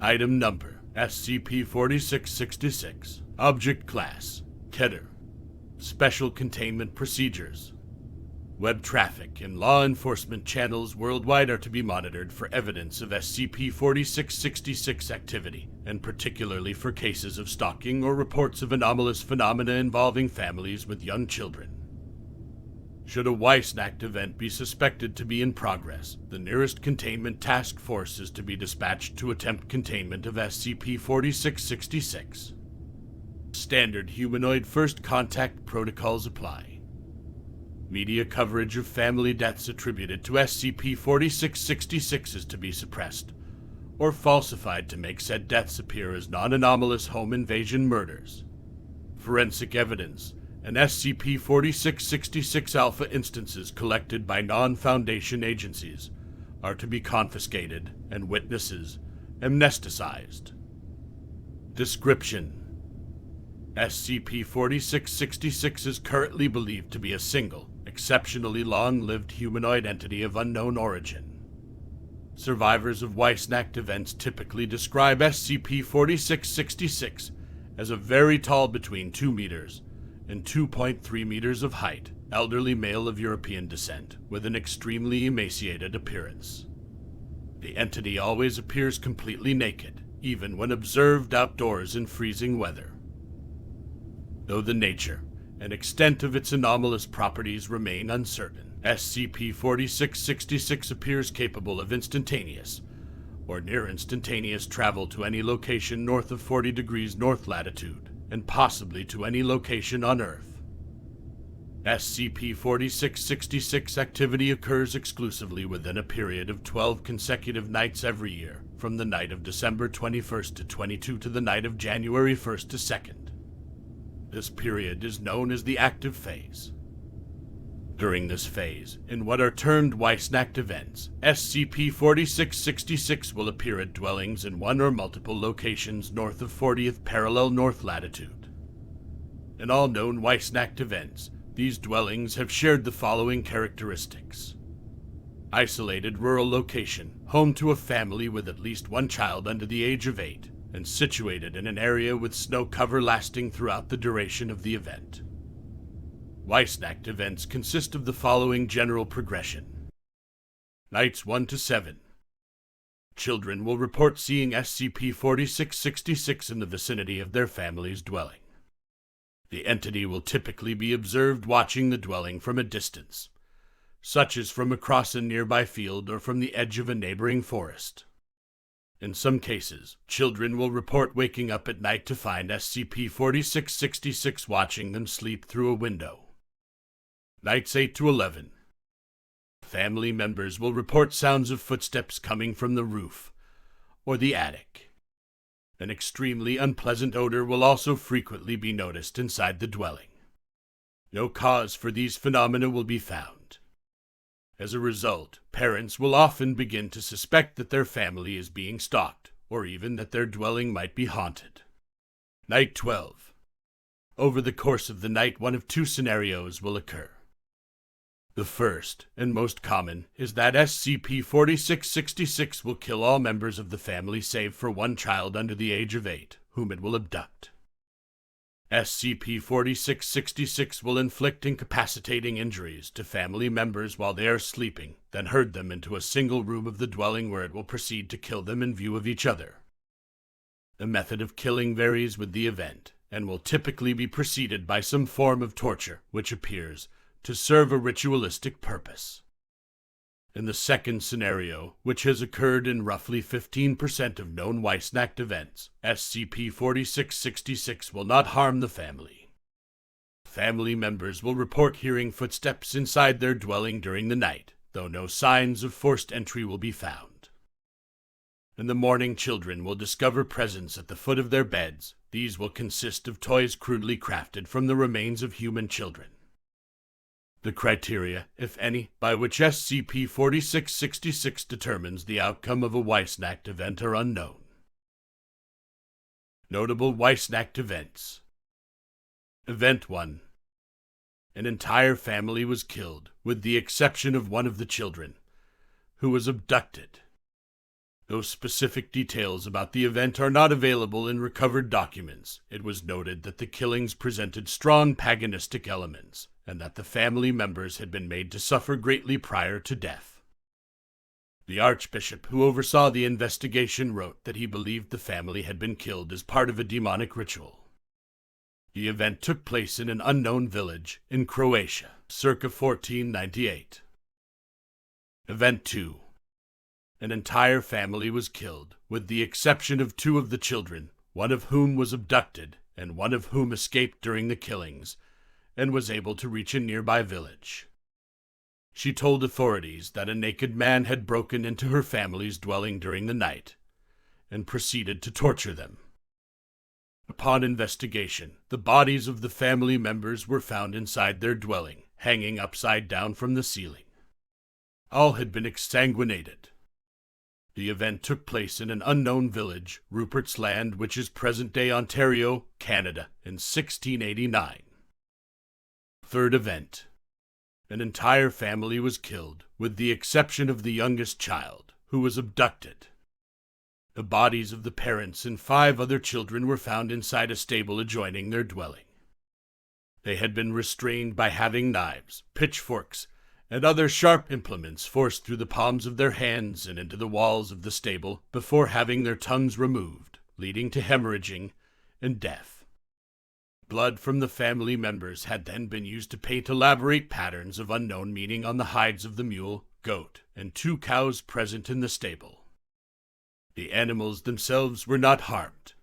Item number SCP-4666. Object Class Keter. Special Containment Procedures. Web traffic and law enforcement channels worldwide are to be monitored for evidence of SCP-4666 activity, and particularly for cases of stalking or reports of anomalous phenomena involving families with young children. Should a Weissnacht event be suspected to be in progress, the nearest containment task force is to be dispatched to attempt containment of SCP-4666. Standard humanoid first contact protocols apply. Media coverage of family deaths attributed to SCP-4666 is to be suppressed, or falsified to make said deaths appear as non-anomalous home invasion murders. Forensic evidence and SCP-4666 Alpha instances collected by non-Foundation agencies are to be confiscated and witnesses amnesticized. Description: SCP-4666 is currently believed to be a single, exceptionally long-lived humanoid entity of unknown origin. Survivors of Weissnacht events typically describe SCP-4666 as a very tall, between 2 meters and 2.3 meters of height, elderly male of European descent, with an extremely emaciated appearance. The entity always appears completely naked, even when observed outdoors in freezing weather. Though the nature and extent of its anomalous properties remain uncertain, SCP-4666 appears capable of instantaneous or near instantaneous travel to any location north of 40 degrees north latitude, and possibly to any location on Earth. SCP-4666 activity occurs exclusively within a period of 12 consecutive nights every year, from the night of December 21st to 22 to the night of January 1st to 2nd. This period is known as the active phase. During this phase, in what are termed Weissnacht events, SCP-4666 will appear at dwellings in one or multiple locations north of 40th parallel north latitude. In all known Weissnacht events, these dwellings have shared the following characteristics: isolated rural location, home to a family with at least one child under the age of 8, and situated in an area with snow cover lasting throughout the duration of the event. Weissnacht events consist of the following general progression. Nights 1 to 7. Children will report seeing SCP-4666 in the vicinity of their family's dwelling. The entity will typically be observed watching the dwelling from a distance, such as from across a nearby field or from the edge of a neighboring forest. In some cases, children will report waking up at night to find SCP-4666 watching them sleep through a window. Nights 8 to 11. Family members will report sounds of footsteps coming from the roof or the attic. An extremely unpleasant odor will also frequently be noticed inside the dwelling. No cause for these phenomena will be found. As a result, parents will often begin to suspect that their family is being stalked, or even that their dwelling might be haunted. Night 12. Over the course of the night, one of two scenarios will occur. The first, and most common, is that SCP-4666 will kill all members of the family save for one child under the age of 8, whom it will abduct. SCP-4666 will inflict incapacitating injuries to family members while they are sleeping, then herd them into a single room of the dwelling where it will proceed to kill them in view of each other. The method of killing varies with the event, and will typically be preceded by some form of torture, which appears to serve a ritualistic purpose. In the second scenario, which has occurred in roughly 15% of known Weissnacht events, SCP-4666 will not harm the family. Family members will report hearing footsteps inside their dwelling during the night, though no signs of forced entry will be found. In the morning, children will discover presents at the foot of their beds. These will consist of toys crudely crafted from the remains of human children. The criteria, if any, by which SCP-4666 determines the outcome of a Weissnacht event are unknown. Notable Weissnacht events. Event 1. An entire family was killed, with the exception of one of the children, who was abducted. The Though specific details about the event are not available in recovered documents, it was noted that the killings presented strong paganistic elements, and that the family members had been made to suffer greatly prior to death. The archbishop who oversaw the investigation wrote that he believed the family had been killed as part of a demonic ritual. The event took place in an unknown village in Croatia, circa 1498. Event 2. An entire family was killed, with the exception of 2 of the children, one of whom was abducted, and one of whom escaped during the killings, and was able to reach a nearby village. She told authorities that a naked man had broken into her family's dwelling during the night, and proceeded to torture them. Upon investigation, the bodies of the family members were found inside their dwelling, hanging upside down from the ceiling. All had been exsanguinated. The event took place in an unknown village, Rupert's Land, which is present-day Ontario, Canada, in 1689. Third event. An entire family was killed, with the exception of the youngest child, who was abducted. The bodies of the parents and 5 other children were found inside a stable adjoining their dwelling. They had been restrained by having knives, pitchforks, and other sharp implements forced through the palms of their hands and into the walls of the stable before having their tongues removed, leading to hemorrhaging and death. Blood from the family members had then been used to paint elaborate patterns of unknown meaning on the hides of the mule, goat, and 2 cows present in the stable. The animals themselves were not harmed.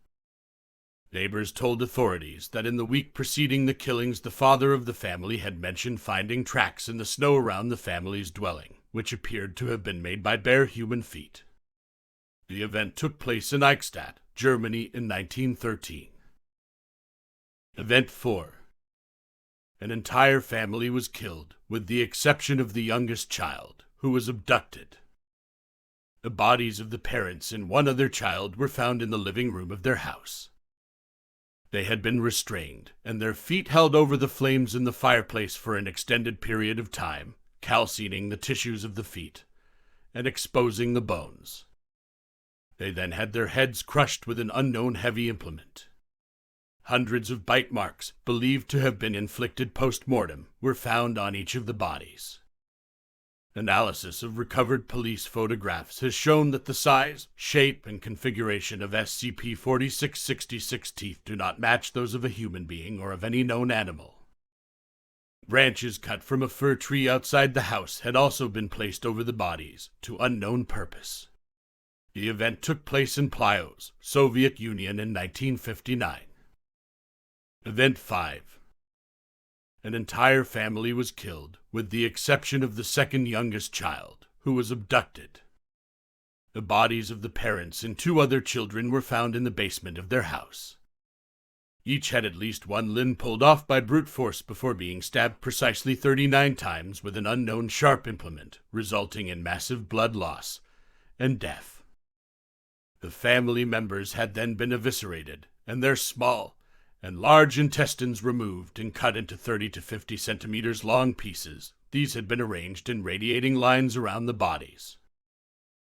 Neighbors told authorities that in the week preceding the killings, the father of the family had mentioned finding tracks in the snow around the family's dwelling, which appeared to have been made by bare human feet. The event took place in Eichstätt, Germany in 1913. Event 4. An entire family was killed, with the exception of the youngest child, who was abducted. The bodies of the parents and 1 other child were found in the living room of their house. They had been restrained, and their feet held over the flames in the fireplace for an extended period of time, calcining the tissues of the feet and exposing the bones. They then had their heads crushed with an unknown heavy implement. Hundreds of bite marks, believed to have been inflicted post-mortem, were found on each of the bodies. Analysis of recovered police photographs has shown that the size, shape, and configuration of SCP-4666 teeth do not match those of a human being or of any known animal. Branches cut from a fir tree outside the house had also been placed over the bodies, to unknown purpose. The event took place in Plios, Soviet Union in 1959. Event 5. An entire family was killed, with the exception of the 2nd youngest child, who was abducted. The bodies of the parents and 2 other children were found in the basement of their house. Each had at least 1 limb pulled off by brute force before being stabbed precisely 39 times with an unknown sharp implement, resulting in massive blood loss and death. The family members had then been eviscerated, and their small and large intestines removed and cut into 30 to 50 centimeters long pieces. These had been arranged in radiating lines around the bodies.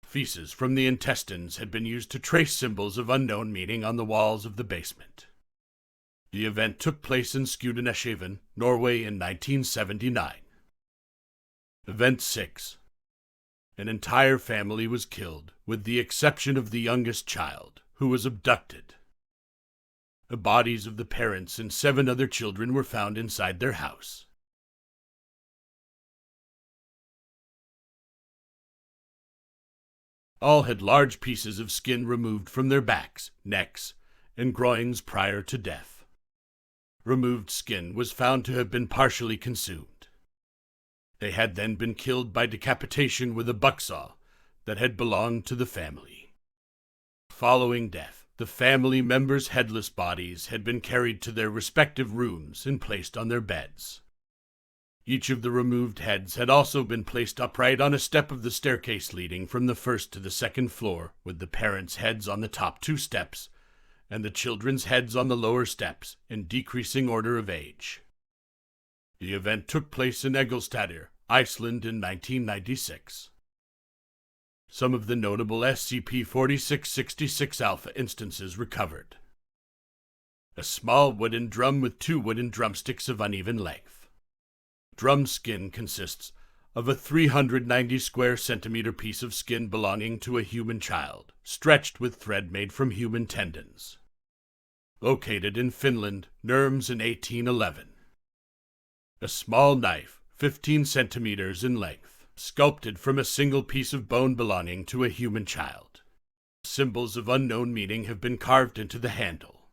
Feces from the intestines had been used to trace symbols of unknown meaning on the walls of the basement. The event took place in Skudeneshaven, Norway in 1979. Event 6. An entire family was killed, with the exception of the youngest child, who was abducted. The bodies of the parents and 7 other children were found inside their house. All had large pieces of skin removed from their backs, necks, and groins prior to death. Removed skin was found to have been partially consumed. They had then been killed by decapitation with a bucksaw that had belonged to the family. Following death, the family members' headless bodies had been carried to their respective rooms and placed on their beds. Each of the removed heads had also been placed upright on a step of the staircase leading from the 1st to the 2nd floor, with the parents' heads on the top 2 steps and the children's heads on the lower steps in decreasing order of age. The event took place in Egilsstadir, Iceland in 1996. Some of the notable SCP-4666 Alpha instances recovered. A small wooden drum with 2 wooden drumsticks of uneven length. Drum skin consists of a 390 square centimeter piece of skin belonging to a human child, stretched with thread made from human tendons. Located in Finland, Nurmes in 1811. A small knife, 15 centimeters in length, sculpted from a single piece of bone belonging to a human child. Symbols of unknown meaning have been carved into the handle.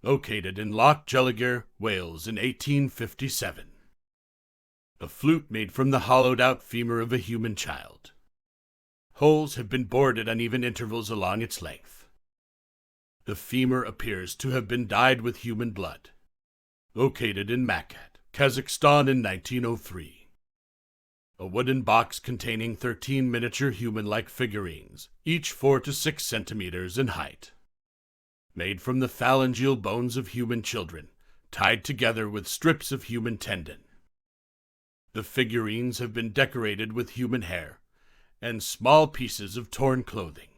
Located in Loch Jelliger, Wales in 1857. A flute made from the hollowed-out femur of a human child. Holes have been bored at uneven intervals along its length. The femur appears to have been dyed with human blood. Located in Makat, Kazakhstan in 1903. A wooden box containing 13 miniature human-like figurines, each 4 to 6 centimeters in height. Made from the phalangeal bones of human children, tied together with strips of human tendon. The figurines have been decorated with human hair and small pieces of torn clothing.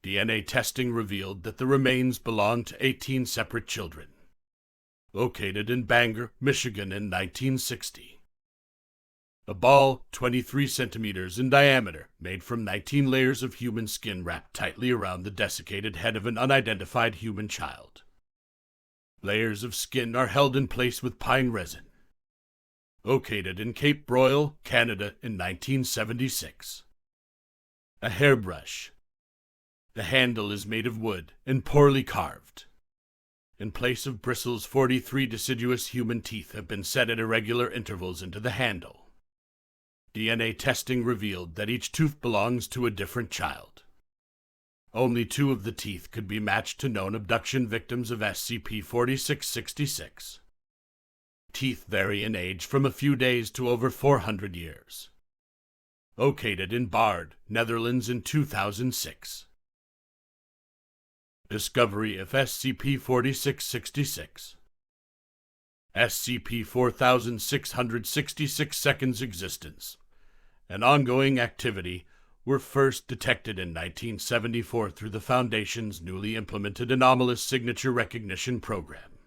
DNA testing revealed that the remains belonged to 18 separate children. Located in Bangor, Michigan in 1960. A ball, 23 centimeters in diameter, made from 19 layers of human skin wrapped tightly around the desiccated head of an unidentified human child. Layers of skin are held in place with pine resin. Located in Cape Broyle, Canada in 1976. A hairbrush. The handle is made of wood and poorly carved. In place of bristles, 43 deciduous human teeth have been set at irregular intervals into the handle. DNA testing revealed that each tooth belongs to a different child. Only 2 of the teeth could be matched to known abduction victims of SCP-4666. Teeth vary in age from a few days to over 400 years. Located in Baard, Netherlands in 2006. Discovery of SCP-4666. SCP-4666 seconds existence and ongoing activity were first detected in 1974 through the Foundation's newly implemented anomalous signature recognition program,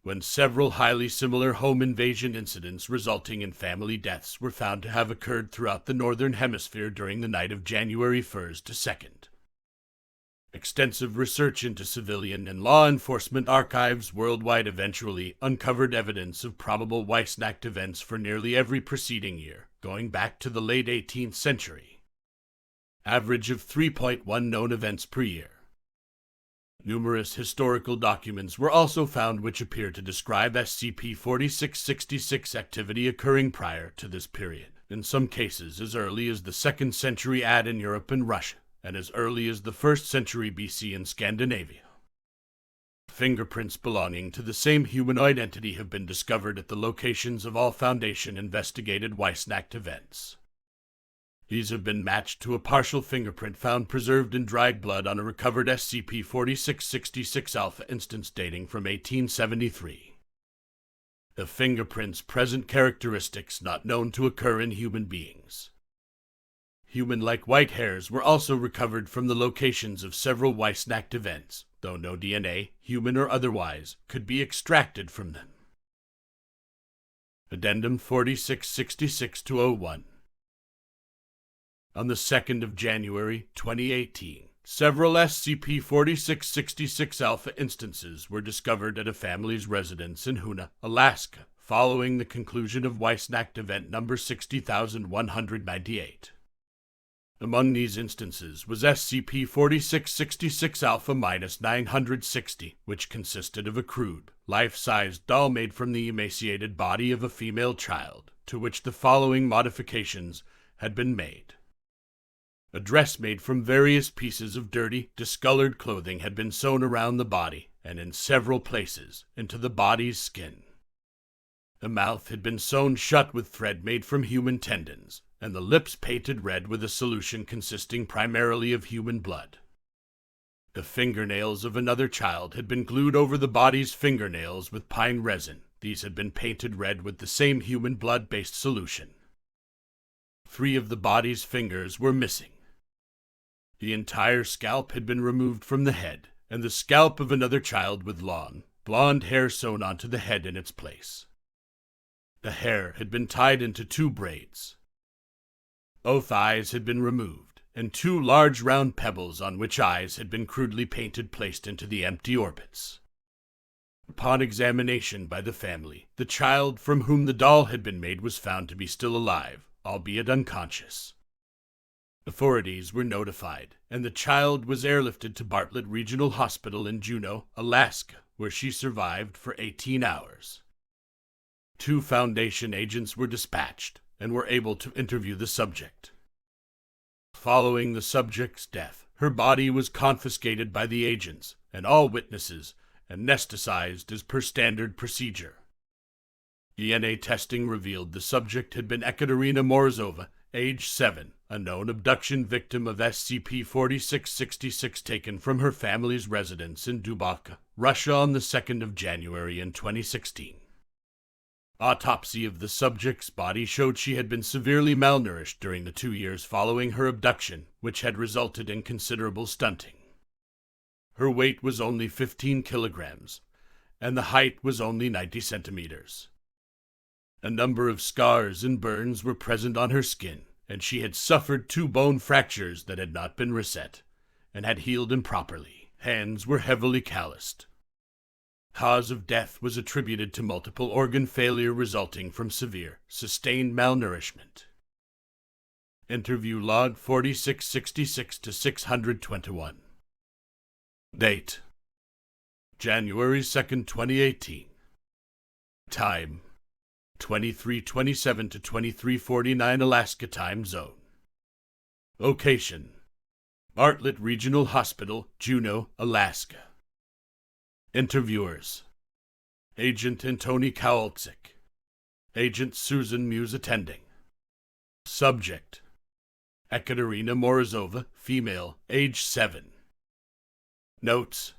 when several highly similar home invasion incidents resulting in family deaths were found to have occurred throughout the Northern Hemisphere during the night of January 1st to 2nd. Extensive research into civilian and law enforcement archives worldwide eventually uncovered evidence of probable Weissnacht events for nearly every preceding year, going back to the late 18th century. Average of 3.1 known events per year. Numerous historical documents were also found which appear to describe SCP-4666 activity occurring prior to this period, in some cases as early as the 2nd century AD in Europe and Russia, and as early as the 1st century BC in Scandinavia. Fingerprints belonging to the same humanoid entity have been discovered at the locations of all Foundation-investigated Weissnacht events. These have been matched to a partial fingerprint found preserved in dried blood on a recovered SCP-4666 Alpha instance dating from 1873. The fingerprints present characteristics not known to occur in human beings. Human-like white hairs were also recovered from the locations of several Weissnacht events, though no DNA, human or otherwise, could be extracted from them. Addendum 4666-01. On the 2nd of January, 2018, several SCP-4666 Alpha instances were discovered at a family's residence in Hoona, Alaska, following the conclusion of Weissnacht event number 60198. Among these instances was SCP-4666 Alpha-960, which consisted of a crude, life-sized doll made from the emaciated body of a female child, to which the following modifications had been made. A dress made from various pieces of dirty, discolored clothing had been sewn around the body, and in several places, into the body's skin. The mouth had been sewn shut with thread made from human tendons, and the lips painted red with a solution consisting primarily of human blood. The fingernails of another child had been glued over the body's fingernails with pine resin. These had been painted red with the same human blood-based solution. 3 of the body's fingers were missing, The entire scalp had been removed from the head, and the scalp of another child with long, blonde hair sewn onto the head in its place. The hair had been tied into 2 braids. Both eyes had been removed, and 2 large round pebbles on which eyes had been crudely painted placed into the empty orbits. Upon examination by the family, the child from whom the doll had been made was found to be still alive, albeit unconscious. Authorities were notified, and the child was airlifted to Bartlett Regional Hospital in Juneau, Alaska, where she survived for 18 hours. 2 Foundation agents were dispatched and were able to interview the subject. Following the subject's death, her body was confiscated by the agents and all witnesses anesthetized as per standard procedure. DNA testing revealed the subject had been Ekaterina Morozova, age 7, a known abduction victim of SCP-4666 taken from her family's residence in Dubovka, Russia on the 2nd of January in 2016. Autopsy of the subject's body showed she had been severely malnourished during the 2 years following her abduction, which had resulted in considerable stunting. Her weight was only 15 kilograms, and the height was only 90 centimeters. A number of scars and burns were present on her skin, and she had suffered 2 bone fractures that had not been reset, and had healed improperly. Hands were heavily calloused. Cause of death was attributed to multiple organ failure resulting from severe, sustained malnourishment. Interview log 4666 to 621. Date: January 2nd, 2018. Time: 23:27 to 23:49 Alaska Time Zone. Location: Bartlett Regional Hospital, Juneau, Alaska. Interviewers: Agent Antoni Kowalczyk, Agent Susan Muse attending. Subject: Ekaterina Morozova, female, age 7. Notes: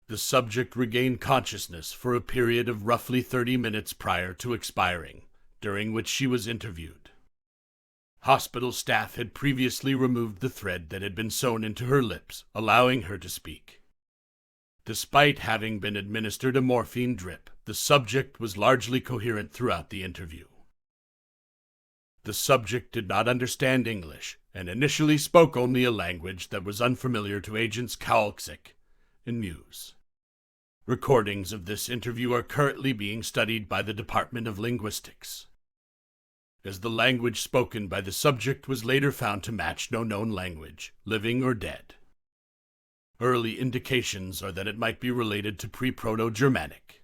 the subject regained consciousness for a period of roughly 30 minutes prior to expiring, during which she was interviewed. Hospital staff had previously removed the thread that had been sewn into her lips, allowing her to speak. Despite having been administered a morphine drip, the subject was largely coherent throughout the interview. The subject did not understand English, and initially spoke only a language that was unfamiliar to Agents Kowalczyk and Muse. Recordings of this interview are currently being studied by the Department of Linguistics, as the language spoken by the subject was later found to match no known language, living or dead. Early indications are that it might be related to pre-Proto-Germanic.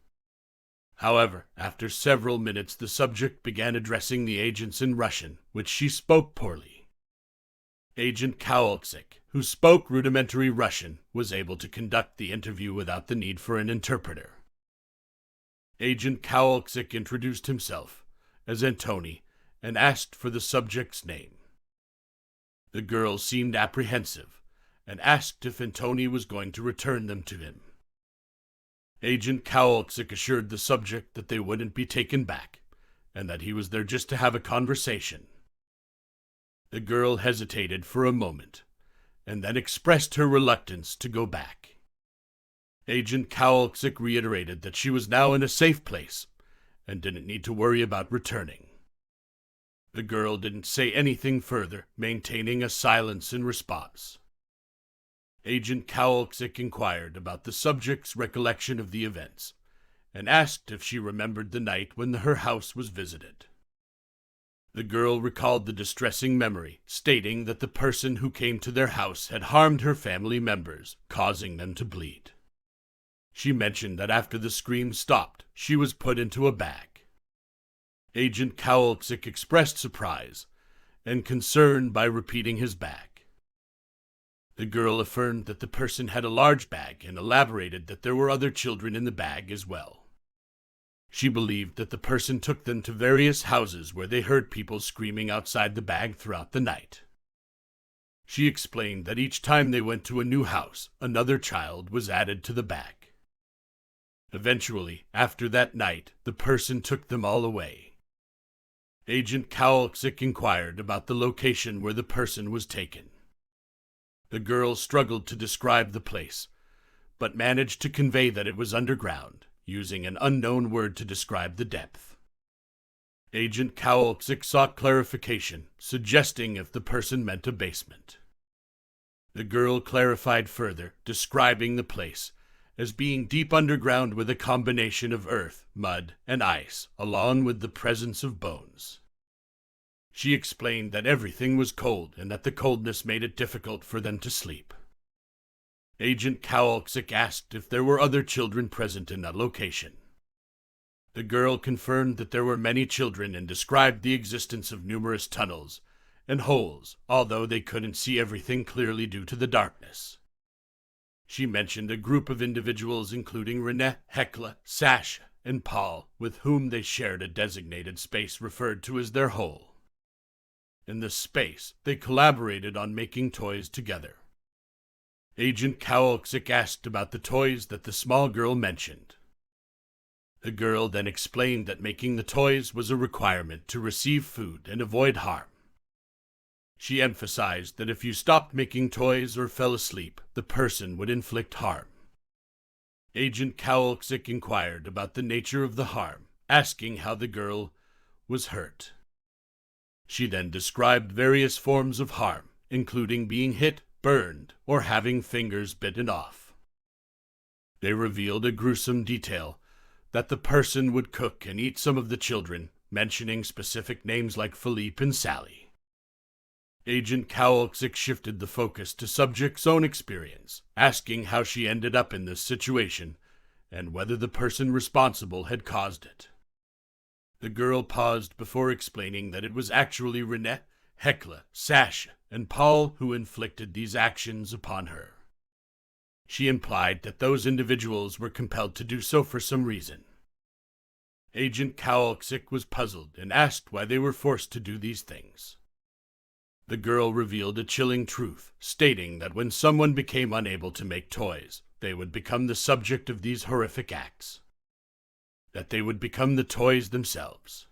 However, after several minutes the subject began addressing the agents in Russian, which she spoke poorly. Agent Kowalczyk, who spoke rudimentary Russian, was able to conduct the interview without the need for an interpreter. Agent Kowalczyk introduced himself as Antoni and asked for the subject's name. The girl seemed apprehensive and asked if Antoni was going to return them to him. Agent Kowalczyk assured the subject that they wouldn't be taken back, and that he was there just to have a conversation. The girl hesitated for a moment, and then expressed her reluctance to go back. Agent Kowalczyk reiterated that she was now in a safe place, and didn't need to worry about returning. The girl didn't say anything further, maintaining a silence in response. Agent Kowalczyk inquired about the subject's recollection of the events, and asked if she remembered the night when her house was visited. The girl recalled the distressing memory, stating that the person who came to their house had harmed her family members, causing them to bleed. She mentioned that after the screams stopped, she was put into a bag. Agent Kowalczyk expressed surprise and concern by repeating his bag. The girl affirmed that the person had a large bag and elaborated that there were other children in the bag as well. She believed that the person took them to various houses where they heard people screaming outside the bag throughout the night. She explained that each time they went to a new house, another child was added to the bag. Eventually, after that night, the person took them all away. Agent Kowalczyk inquired about the location where the person was taken. The girl struggled to describe the place, but managed to convey that it was underground, using an unknown word to describe the depth. Agent Kowalczyk sought clarification, suggesting if the person meant a basement. The girl clarified further, describing the place as being deep underground with a combination of earth, mud, and ice, along with the presence of bones. She explained that everything was cold and that the coldness made it difficult for them to sleep. Agent Kowalczyk asked if there were other children present in that location. The girl confirmed that there were many children and described the existence of numerous tunnels and holes, although they couldn't see everything clearly due to the darkness. She mentioned a group of individuals including Renee, Hekla, Sasha, and Paul, with whom they shared a designated space referred to as their hole. In this space, they collaborated on making toys together. Agent Kowalczyk asked about the toys that the small girl mentioned. The girl then explained that making the toys was a requirement to receive food and avoid harm. She emphasized that if you stopped making toys or fell asleep, the person would inflict harm. Agent Kowalczyk inquired about the nature of the harm, asking how the girl was hurt. She then described various forms of harm, including being hit, burned, or having fingers bitten off. They revealed a gruesome detail that the person would cook and eat some of the children, mentioning specific names like Philippe and Sally. Agent Kowalczyk shifted the focus to subject's own experience, asking how she ended up in this situation and whether the person responsible had caused it. The girl paused before explaining that it was actually Renee, Hekla, Sasha, and Paul who inflicted these actions upon her. She implied that those individuals were compelled to do so for some reason. Agent Kowalczyk was puzzled and asked why they were forced to do these things. The girl revealed a chilling truth, stating that when someone became unable to make toys, they would become the subject of these horrific acts. That they would become the toys themselves.